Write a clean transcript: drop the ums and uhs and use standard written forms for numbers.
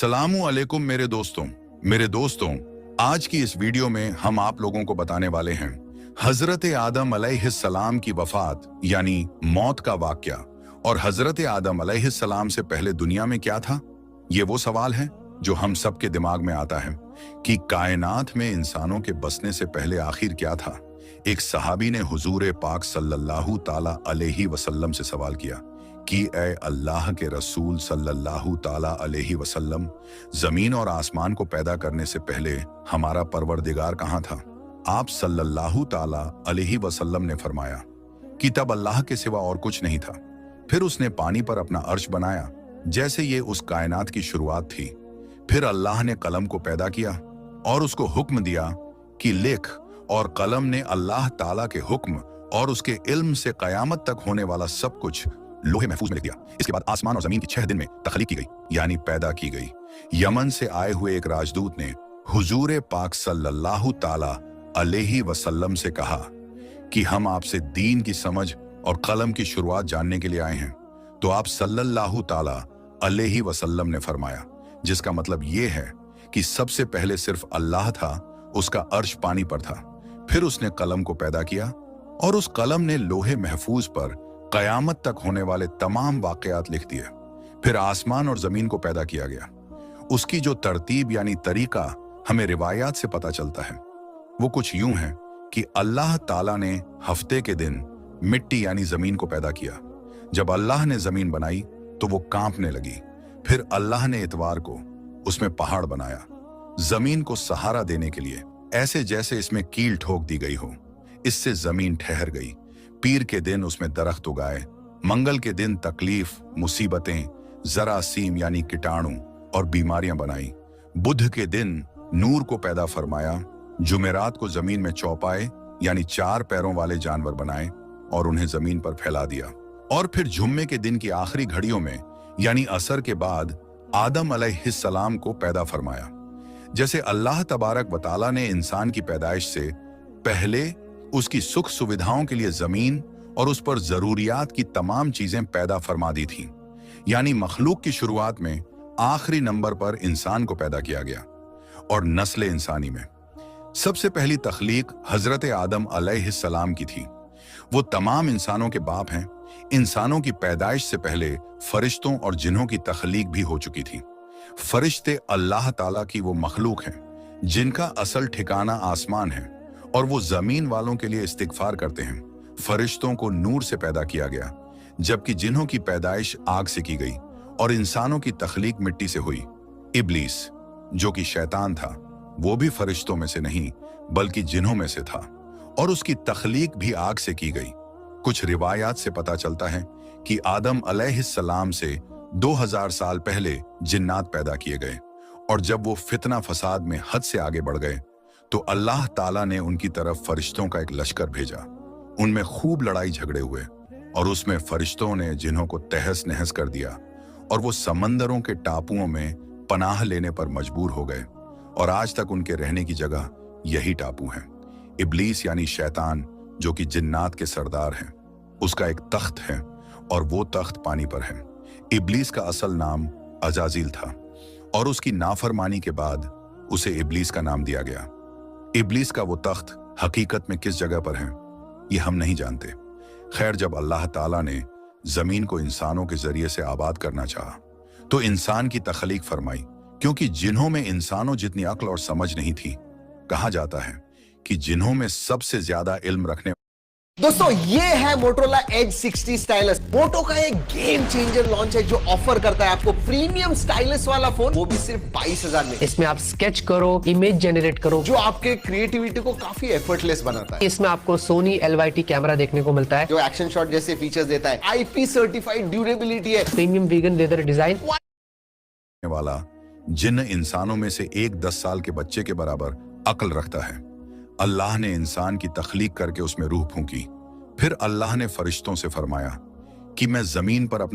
सलामु अलैकुम मेरे दोस्तों, आज की इस वीडियो में हम आप लोगों को बताने वाले हैं हजरत आदम अलैहिस्सलाम की वफात यानी मौत का वाकया। और हजरत आदम अलैहिस्सलाम से पहले दुनिया में क्या था? ये वो सवाल है जो हम सब के दिमाग में आता है कि कायनात में इंसानों के बसने से पहले आखिर क्या था। एक सहाबी ने हुजूर पाक सल्लल्लाहु ताला अलैहि वसल्लम से सवाल किया कि ए अल्लाह के रसूल सल्लल्लाहु ताला अलैहि वसल्लम, जमीन और आसमान को पैदा करने से पहले हमारा परवरदिगार कहाँ था? आप सल्लल्लाहु ताला अलैहि वसल्लम ने फरमाया कि तब अल्लाह के सिवा और कुछ नहीं था। फिर उसने पानी पर अपना अर्श बनाया जैसे ये उस कायनात की शुरुआत थी। फिर अल्लाह ने कलम को पैदा किया और उसको हुक्म दिया कि लिख, और कलम ने अल्लाह ताला के हुक्म और उसके इल्म से कयामत तक होने वाला सब कुछ लोहे महफूज में लिख दिया। इसके बाद आसमान और जमीन की 6 दिन में तख्लीक की गई यानी पैदा की गई। यमन से आए हुए एक राजदूत ने हुजूर पाक सल्लल्लाहु ताला अलैहि वसल्लम से कहा कि हम आपसे दीन की समझ और कलम की शुरुआत जानने के लिए आए हैं। तो आप सल्लल्लाहु ताला अलैहि वसल्लम ने फरमाया, जिसका मतलब ये है कि सबसे पहले सिर्फ अल्लाह था, उसका अर्श पानी पर था। फिर उसने कलम को पैदा किया और उस कलम ने लोहे महफूज पर कयामत तक होने वाले तमाम वाकयात लिख दिए। फिर आसमान और जमीन को पैदा किया गया। उसकी जो तरतीब यानी तरीका हमें रिवायात से पता चलता है वो कुछ यूं है कि अल्लाह ताला ने हफ्ते के दिन मिट्टी यानी जमीन को पैदा किया। जब अल्लाह ने जमीन बनाई तो वो कांपने लगी। फिर अल्लाह ने इतवार को उसमें पहाड़ बनाया, जमीन को सहारा देने के लिए, ऐसे जैसे इसमें कील ठोक दी गई हो। इससे जमीन ठहर गई। पीर के दिन उसमें दरख्त उगाए, मंगल के दिन तकलीफ, मुसीबतें, जरासीम यानी कीटाणु और बीमारियां बनाई। बुध के दिन नूर को पैदा फरमाया। जुमेरात को जमीन में चौपाए यानी 4 पैरों वाले जानवर बनाए और उन्हें जमीन पर फैला दिया। और फिर जुम्मे के दिन की आखिरी घड़ियों में यानी असर के बाद आदम अलैहिस्सलाम को पैदा फरमाया। जैसे अल्लाह तबारक व तआला ने इंसान की पैदाइश से पहले उसकी सुख सुविधाओं के लिए जमीन और उस पर जरूरियात की तमाम चीजें पैदा फरमा दी थी, यानी मखलूक की शुरुआत में आखिरी नंबर पर इंसान को पैदा किया गया। और नस्ल इंसानी में सबसे पहली तख्लीक हजरत आदम अलैहिस्सलाम की थी। वो तमाम इंसानों के बाप हैं। इंसानों की पैदाइश से पहले फरिश्तों और जिन्हों की तख्लीक भी हो चुकी थी। फरिश्ते अल्लाह ताला की वो मखलूक हैं जिनका असल ठिकाना आसमान है और वो जमीन वालों के लिए इस्तिगफार करते हैं। फरिश्तों को नूर से पैदा किया गया, जबकि जिन्हों की पैदाइश आग से की गई और इंसानों की तख्लीक मिट्टी से हुई। इब्लीस जो कि शैतान था वो भी फरिश्तों में से नहीं बल्कि जिन्हों में से था और उसकी तख्लीक भी आग से की गई। कुछ रिवायात से पता चलता है कि आदम अलैहिस्सलाम से 2000 साल पहले जिन्नात पैदा किए गए और जब वो फितना फसाद में हद से आगे बढ़ गए तो अल्लाह ताला ने उनकी तरफ फरिश्तों का एक लश्कर भेजा। उनमें खूब लड़ाई झगड़े हुए और उसमें फरिश्तों ने जिन्हों को तहस नहस कर दिया और वो समंदरों के टापुओं में पनाह लेने पर मजबूर हो गए और आज तक उनके रहने की जगह यही टापू हैं। इब्लीस यानी शैतान जो कि जिन्नात के सरदार हैं, उसका एक तख्त है और वो तख्त पानी पर है। इब्लीस का असल नाम अजाजिल था और उसकी नाफरमानी के बाद उसे इब्लीस का नाम दिया गया। इब्लीस का वो तख्त हकीकत में किस जगह पर है ये हम नहीं जानते। खैर, जब अल्लाह ताला ने जमीन को इंसानों के जरिए से आबाद करना चाहा तो इंसान की तख्लीक फरमाई, क्योंकि जिन्हों में इंसानों जितनी अक्ल और समझ नहीं थी। कहा जाता है कि जिन्हों में सबसे ज्यादा इल्म रखने दोस्तों ये है मोटोरोला एज 60 स्टाइलस। मोटो का एक गेम चेंजर लॉन्च है जो ऑफर करता है आपको प्रीमियम स्टाइलस वाला फोन, वो भी सिर्फ 22,000 में। इसमें आप स्केच करो, इमेज जनरेट करो, जो आपके क्रिएटिविटी को काफी एफर्टलेस बनाता है। इसमें आपको सोनी LYT कैमरा देखने को मिलता है जो एक्शन शॉट जैसे फीचर्स देता है। IP सर्टिफाइड ड्यूरेबिलिटी है। प्रीमियम वीगन लेदर डिजाइन वाला जिन इंसानों में से एक 10 साल के बच्चे के बराबर अक्ल रखता है। अल्लाह ने इंसान की तख्लीक करके उसमें रूह फूंकी। फिर अल्लाह ने फरिश्तों से फरमाया कि मैं जमीन पर अपना